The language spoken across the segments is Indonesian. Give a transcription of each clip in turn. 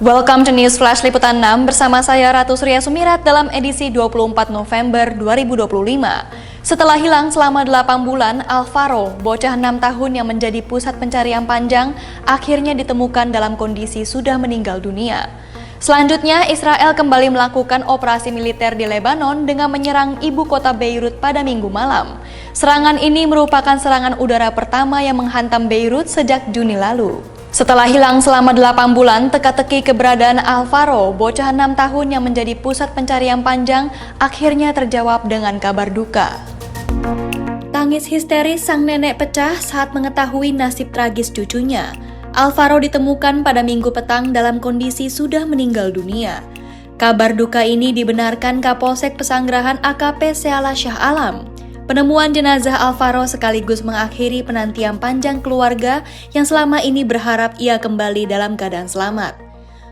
Welcome to News Flash Liputan 6 bersama saya Ratu Surya Sumirat dalam edisi 24 November 2025. Setelah hilang selama 8 bulan, Alvaro, bocah 6 tahun yang menjadi pusat pencarian panjang, akhirnya ditemukan dalam kondisi sudah meninggal dunia. Selanjutnya, Israel kembali melakukan operasi militer di Lebanon dengan menyerang ibu kota Beirut pada Minggu malam. Serangan ini merupakan serangan udara pertama yang menghantam Beirut sejak Juni lalu. Setelah hilang selama 8 bulan, teka-teki keberadaan Alvaro, bocah 6 tahun yang menjadi pusat pencarian panjang, akhirnya terjawab dengan kabar duka. Tangis histeris sang nenek pecah saat mengetahui nasib tragis cucunya. Alvaro ditemukan pada Minggu petang dalam kondisi sudah meninggal dunia. Kabar duka ini dibenarkan Kapolsek Pesanggerahan AKP Seala Syah Alam. Penemuan jenazah Alvaro sekaligus mengakhiri penantian panjang keluarga yang selama ini berharap ia kembali dalam keadaan selamat.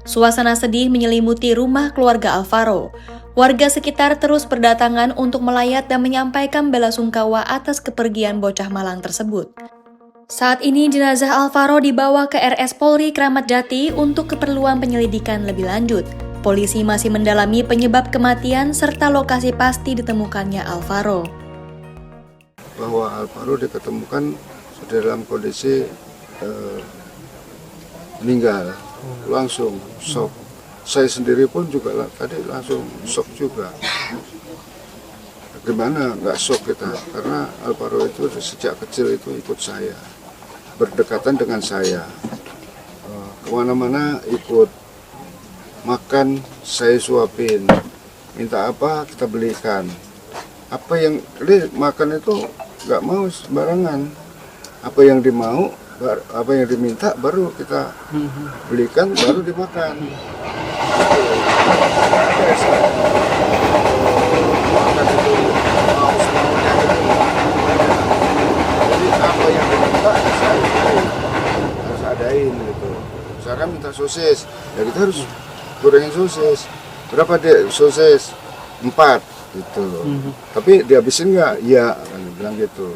Suasana sedih menyelimuti rumah keluarga Alvaro. Warga sekitar terus berdatangan untuk melayat dan menyampaikan bela sungkawa atas kepergian bocah malang tersebut. Saat ini jenazah Alvaro dibawa ke RS Polri Kramat Jati untuk keperluan penyelidikan lebih lanjut. Polisi masih mendalami penyebab kematian serta lokasi pasti ditemukannya Alvaro. Bahwa Alvaro diketemukan sudah dalam kondisi meninggal, langsung shock. Saya sendiri pun juga tadi langsung shock juga. Gimana nggak shock kita? Karena Alvaro itu sejak kecil itu ikut saya, berdekatan dengan saya, kemana-mana ikut, makan saya suapin, minta apa kita belikan. Apa yang dia makan itu nggak mau sembarangan, apa yang dimau, apa yang diminta baru kita belikan, baru dimakan. Makan itu mau semuanya gitu. Jadi apa yang diminta harus adain gitu. Misalkan minta sosis, ya kita harus gorengin sosis. Berapa dek sosis? 4 gitu. Tapi dihabisin nggak? Iya, kan bilang gitu.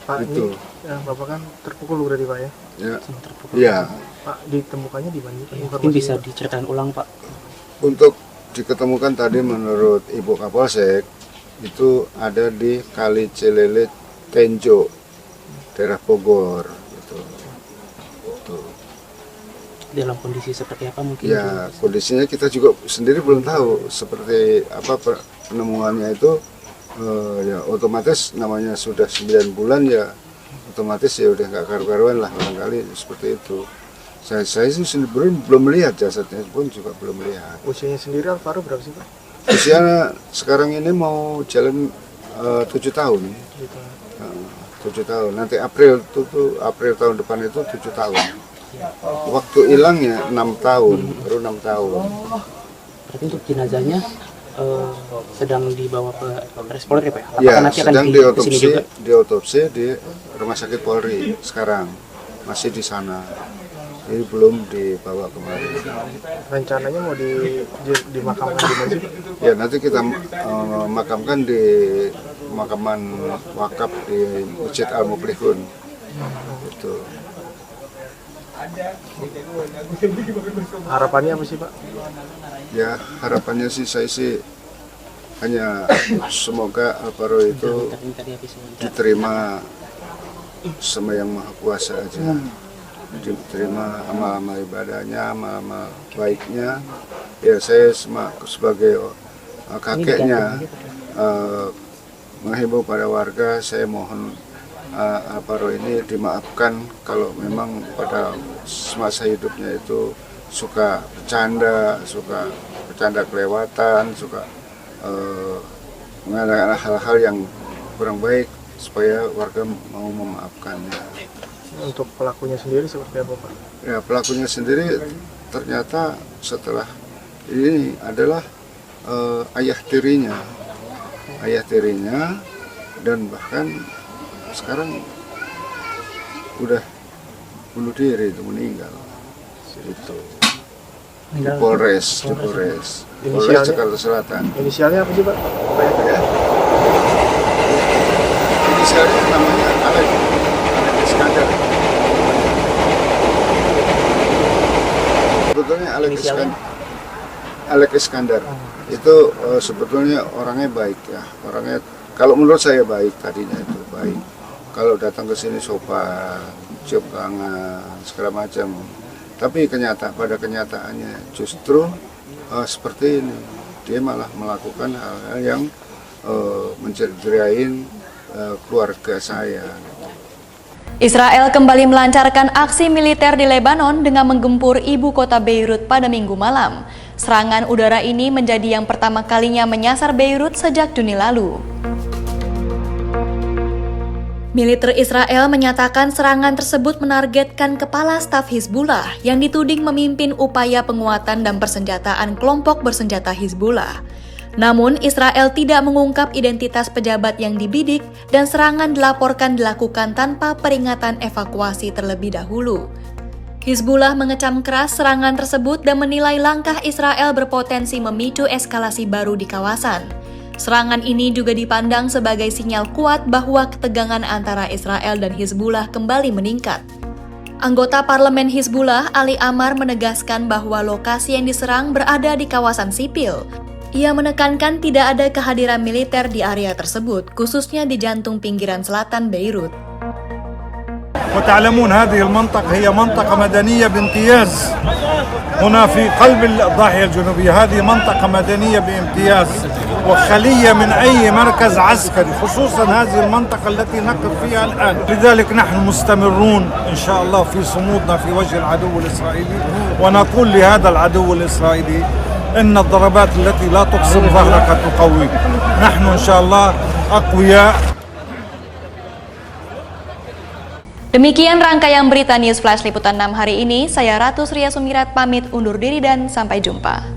Pak, gitu. Ini Bapak kan terpukul berarti Pak ya? Ya. Terpukul. Iya. Pak, ditemukannya di mana? Mungkin bisa diceritakan ulang Pak. Untuk diketemukan tadi menurut Ibu Kapolsek itu ada di Kali Cilele Tenjo, daerah Bogor gitu. Tuh. Dalam kondisi seperti apa mungkin? Ya, kondisinya kita juga sendiri belum tahu seperti apa penemuannya itu. Ya otomatis namanya sudah 9 bulan ya otomatis ya udah nggak karu-karuan lah barangkali seperti itu. Saya sih sendiri belum melihat jasadnya pun juga belum melihat. Usianya sendiri Alvaro berapa sih Pak? Usia sekarang ini mau jalan 7 tahun. Gitu. 7 tahun. Nanti April tahun depan itu 7 tahun. Waktu hilangnya 6 tahun, baru 6 tahun. Berarti untuk jenazahnya sedang dibawa ke RS Polri Pak? Apakah Ya, nanti akan sedang kesini juga? diotopsi di Rumah Sakit Polri sekarang. Masih di sana. Ini belum dibawa kemari. Rencananya mau dimakamkan di mana sih Pak? Ya, nanti kita makamkan di pemakaman wakaf di Masjid Al-Muflihun. Itu. Harapannya apa sih Pak? Ya, harapannya sih saya sih hanya semoga Alvaro itu diterima sama Yang Maha Kuasa aja. Diterima amal-amal ibadahnya, amal-amal baiknya. Ya, saya sebagai kakeknya menghimbau pada warga, saya mohon Alvaro ini dimaafkan kalau memang pada semasa hidupnya itu suka bercanda kelewatan, suka mengadakan hal-hal yang kurang baik, supaya warga mau memaafkannya. Untuk pelakunya sendiri seperti apa Pak? Ya, pelakunya sendiri ternyata setelah ini adalah ayah tirinya, dan bahkan sekarang udah bunuh diri, itu meninggal. Itu di Polres Jakarta Selatan. Inisialnya apa sih Pak? Ya. Inisialnya namanya Alek Iskandar. sebetulnya Inisialnya? Alex Iskandar itu sebetulnya orangnya baik ya, orangnya kalau menurut saya baik, tadinya itu baik. Kalau datang ke sini sopan, cium tangan, segala macam. Tapi pada kenyataannya justru seperti ini, dia malah melakukan hal-hal yang mencerderain keluarga saya. Israel kembali melancarkan aksi militer di Lebanon dengan menggempur ibu kota Beirut pada Minggu malam. Serangan udara ini menjadi yang pertama kalinya menyasar Beirut sejak Juni lalu. Militer Israel menyatakan serangan tersebut menargetkan kepala staf Hizbullah yang dituding memimpin upaya penguatan dan persenjataan kelompok bersenjata Hizbullah. Namun, Israel tidak mengungkap identitas pejabat yang dibidik dan serangan dilaporkan dilakukan tanpa peringatan evakuasi terlebih dahulu. Hizbullah mengecam keras serangan tersebut dan menilai langkah Israel berpotensi memicu eskalasi baru di kawasan. Serangan ini juga dipandang sebagai sinyal kuat bahwa ketegangan antara Israel dan Hizbullah kembali meningkat. Anggota parlemen Hizbullah, Ali Amar, menegaskan bahwa lokasi yang diserang berada di kawasan sipil. Ia menekankan tidak ada kehadiran militer di area tersebut, khususnya di jantung pinggiran selatan Beirut. وتعلمون هذه المنطقة هي منطقة مدنية بامتياز هنا في قلب الضاحية الجنوبية. هذه منطقة مدنية بامتياز وخلية من أي مركز عسكري، خصوصا هذه المنطقة التي نقف فيها الآن. لذلك نحن مستمرون إن شاء الله في صمودنا في وجه العدو الإسرائيلي، ونقول لهذا العدو الإسرائيلي إن الضربات التي لا تقسم ظهرك تقويك. نحن إن شاء الله أقوياء. Demikian rangkaian berita News Flash Liputan 6 hari ini. Saya Ratu Surya Sumirat pamit undur diri dan sampai jumpa.